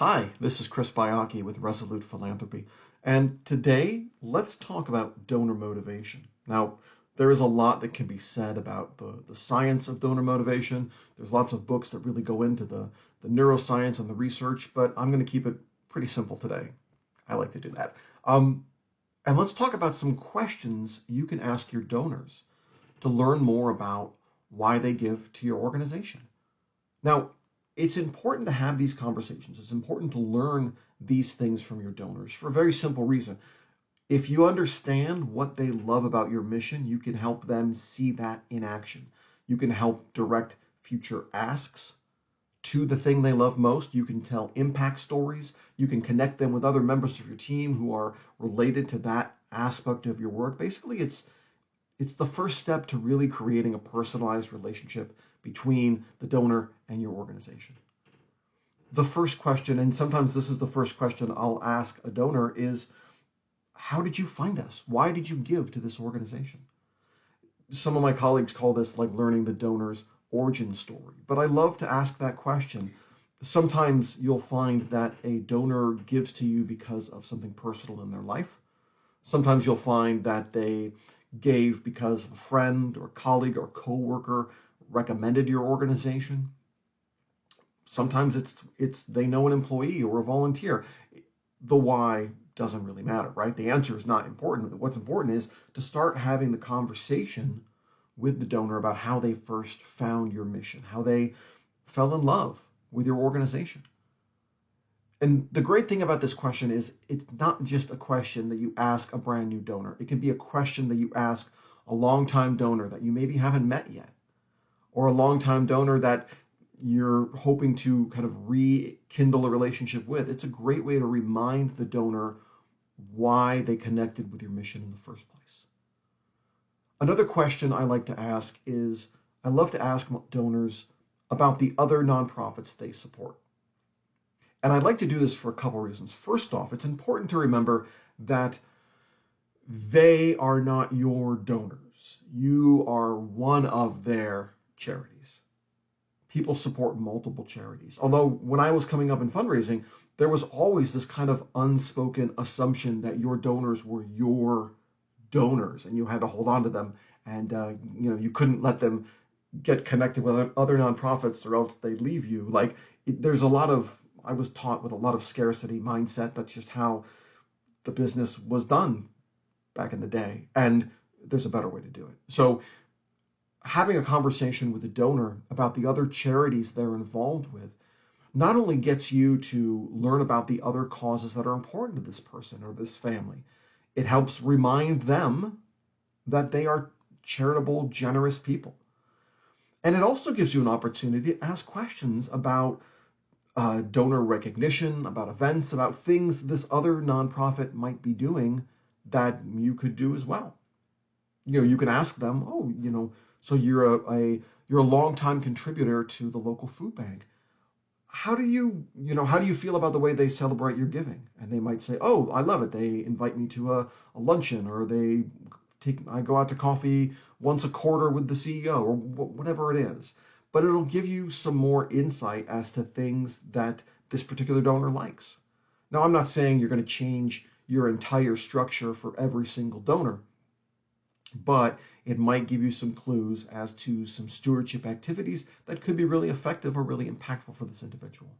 Hi, this is Chris Bianchi with Resolute Philanthropy, and today let's talk about donor motivation. Now, there is a lot that can be said about the science of donor motivation. There's lots of books that really go into the neuroscience and the research, but I'm going to keep it pretty simple today. I like to do that. And let's talk about some questions you can ask your donors to learn more about why they give to your organization. Now, it's important to have these conversations. It's important to learn these things from your donors for a very simple reason. If you understand what they love about your mission, you can help them see that in action. You can help direct future asks to the thing they love most. You can tell impact stories. You can connect them with other members of your team who are related to that aspect of your work. Basically, it's the first step to really creating a personalized relationship between the donor and your organization. The first question, and sometimes this is the first question I'll ask a donor, is how did you find us? Why did you give to this organization? Some of my colleagues call this like learning the donor's origin story, but I love to ask that question. Sometimes you'll find that a donor gives to you because of something personal in their life. Sometimes you'll find that they gave because a friend or colleague or coworker recommended your organization. Sometimes it's they know an employee or a volunteer. The why doesn't really matter, right? The answer is not important. What's important is to start having the conversation with the donor about how they first found your mission, how they fell in love with your organization. And the great thing about this question is it's not just a question that you ask a brand new donor. It can be a question that you ask a longtime donor that you maybe haven't met yet, or a longtime donor that you're hoping to kind of rekindle a relationship with. It's a great way to remind the donor why they connected with your mission in the first place. Another question I like to ask is, I love to ask donors about the other nonprofits they support. And I'd like to do this for a couple reasons. First off, it's important to remember that they are not your donors. You are one of their charities. People support multiple charities. Although when I was coming up in fundraising, there was always this kind of unspoken assumption that your donors were your donors and you had to hold on to them, and you couldn't let them get connected with other nonprofits or else they'd leave you. I was taught with a lot of scarcity mindset. That's just how the business was done back in the day, and there's a better way to do it. So having a conversation with a donor about the other charities they're involved with not only gets you to learn about the other causes that are important to this person or this family, it helps remind them that they are charitable, generous people. And it also gives you an opportunity to ask questions about donor recognition, about events, about things this other nonprofit might be doing that you could do as well. You can ask them, so you're a longtime contributor to the local food bank. How do you feel about the way they celebrate your giving? And they might say, oh, I love it. They invite me to a luncheon, or I go out to coffee once a quarter with the CEO, or whatever it is. But it'll give you some more insight as to things that this particular donor likes. Now, I'm not saying you're going to change your entire structure for every single donor, but it might give you some clues as to some stewardship activities that could be really effective or really impactful for this individual.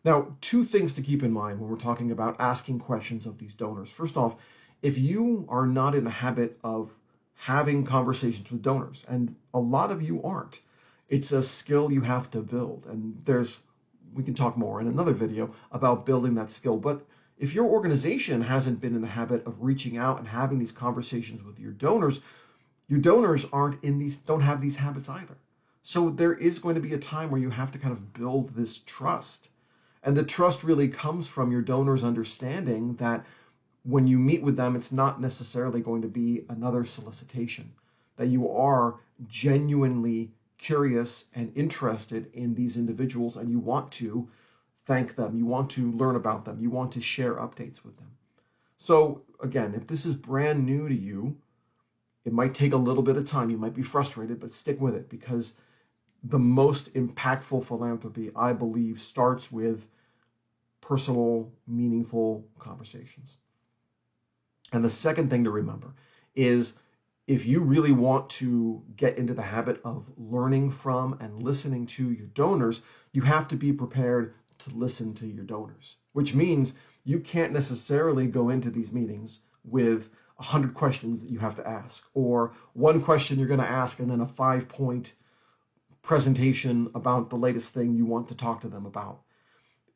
Now, two things to keep in mind when we're talking about asking questions of these donors. First off, if you are not in the habit of having conversations with donors, and a lot of you aren't, it's a skill you have to build. And we can talk more in another video about building that skill. But if your organization hasn't been in the habit of reaching out and having these conversations with your donors don't have these habits either. So there is going to be a time where you have to kind of build this trust. And the trust really comes from your donors understanding that when you meet with them, it's not necessarily going to be another solicitation, that you are genuinely curious and interested in these individuals, and you want to thank them, you want to learn about them, you want to share updates with them. So again, if this is brand new to you, it might take a little bit of time. You might be frustrated, but stick with it, because the most impactful philanthropy, I believe, starts with personal, meaningful conversations. And the second thing to remember is if you really want to get into the habit of learning from and listening to your donors, you have to be prepared to listen to your donors, which means you can't necessarily go into these meetings with 100 questions that you have to ask, or one question you're going to ask and then a 5-point presentation about the latest thing you want to talk to them about.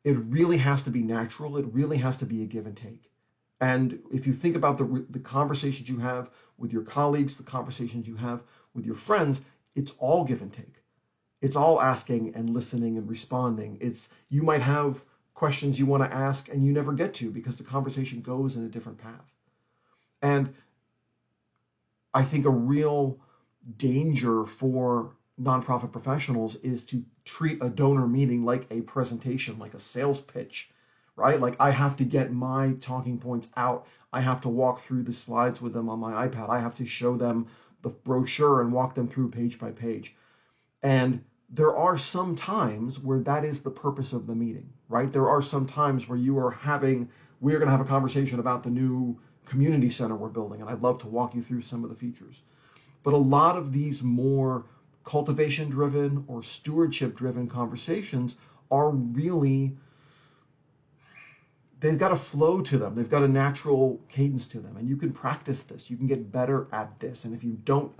It really has to be natural. It really has to be a give and take. And if you think about the conversations you have with your colleagues, the conversations you have with your friends, it's all give and take. It's all asking and listening and responding. You might have questions you want to ask and you never get to because the conversation goes in a different path. And I think a real danger for nonprofit professionals is to treat a donor meeting like a presentation, like a sales pitch, right? Like I have to get my talking points out. I have to walk through the slides with them on my iPad. I have to show them the brochure and walk them through page by page. And there are some times where that is the purpose of the meeting, right? There are some times where we're going to have a conversation about the new community center we're building, and I'd love to walk you through some of the features. But a lot of these more cultivation-driven or stewardship-driven conversations are really, they've got a flow to them. They've got a natural cadence to them, and you can practice this. You can get better at this. And if you don't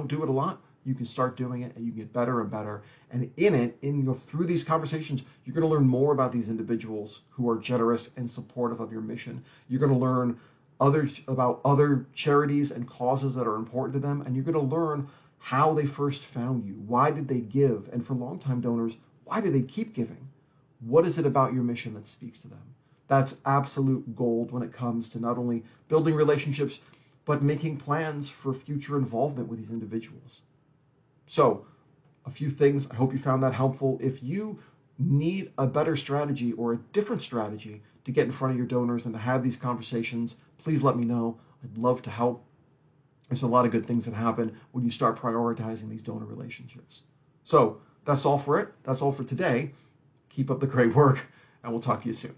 do it a lot, you can start doing it and you can get better and better. And through these conversations, you're going to learn more about these individuals who are generous and supportive of your mission. You're going to learn about other charities and causes that are important to them, and you're going to learn how they first found you. Why did they give? And for longtime donors, why do they keep giving? What is it about your mission that speaks to them? That's absolute gold when it comes to not only building relationships, but making plans for future involvement with these individuals. So, a few things. I hope you found that helpful. If you need a better strategy or a different strategy to get in front of your donors and to have these conversations, please let me know. I'd love to help. There's a lot of good things that happen when you start prioritizing these donor relationships. So that's all for it. That's all for today. Keep up the great work, and we'll talk to you soon.